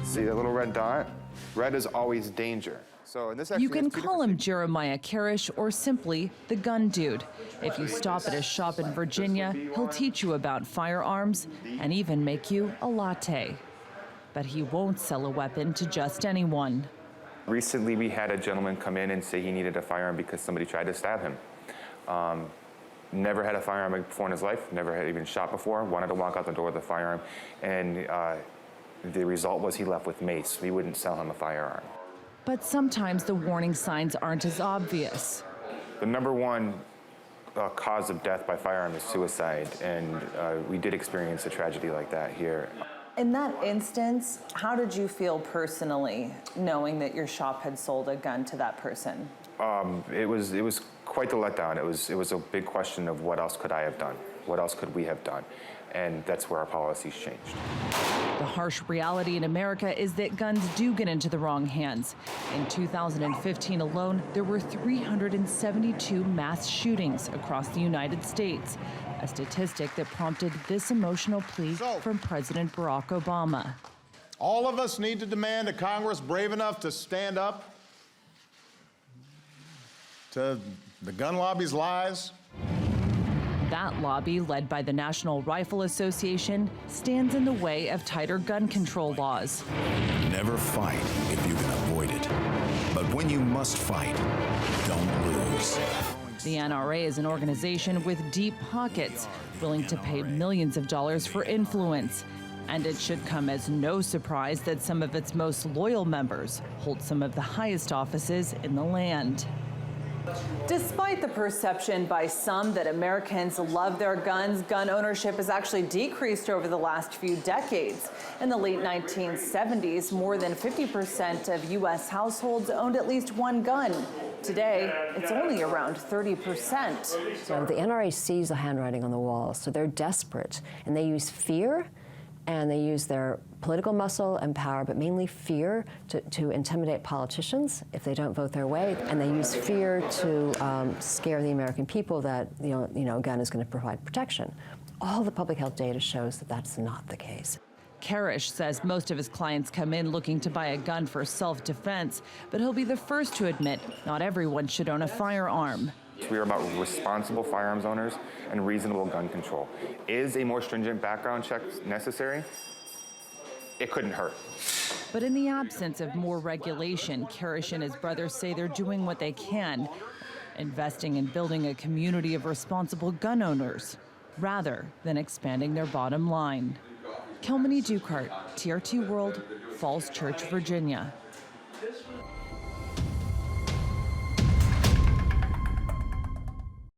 See that little red dot? Red is always danger. So in this You can call him Jeremiah Karish or simply the gun dude. If you stop at a shop in Virginia, he'll teach you about firearms and even make you a latte. But he won't sell a weapon to just anyone. Recently, we had a gentleman come in and say he needed a firearm because somebody tried to stab him. Never had a firearm before in his life, never had even shot before, wanted to walk out the door with a firearm, and the result was he left with mace. We wouldn't sell him a firearm. But sometimes the warning signs aren't as obvious. The number one cause of death by firearm is suicide, and we did experience a tragedy like that here. In that instance, how did you feel personally, knowing that your shop had sold a gun to that person? It was quite the letdown. It was a big question of what else could I have done? What else could we have done? And that's where our policies changed. The harsh reality in America is that guns do get into the wrong hands. In 2015 alone, there were 372 mass shootings across the United States, a statistic that prompted this emotional plea from President Barack Obama. All of us need to demand a Congress brave enough to stand up to the gun lobby's lies. That lobby, led by the National Rifle Association, stands in the way of tighter gun control laws. Never fight if you can avoid it. But when you must fight, don't lose. The NRA is an organization with deep pockets, willing to pay millions of dollars for influence. And it should come as no surprise that some of its most loyal members hold some of the highest offices in the land. Despite the perception by some that Americans love their guns, gun ownership has actually decreased over the last few decades. In the late 1970s, more than 50% of U.S. households owned at least one gun. Today, it's only around 30%. So the NRA sees the handwriting on the wall, so they're desperate, and they use fear, and they use their political muscle and power, but mainly fear to intimidate politicians if they don't vote their way, and they use fear to scare the American people that a gun is going to provide protection. All the public health data shows that that's not the case. Karish says most of his clients come in looking to buy a gun for self-defense, but he'll be the first to admit not everyone should own a firearm. We are about responsible firearms owners and reasonable gun control. Is a more stringent background check necessary? It couldn't hurt. But in the absence of more regulation, Karish and his brothers say they're doing what they can, investing in building a community of responsible gun owners, rather than expanding their bottom line. Kilmeny Duchardt, TRT World, Falls Church, Virginia.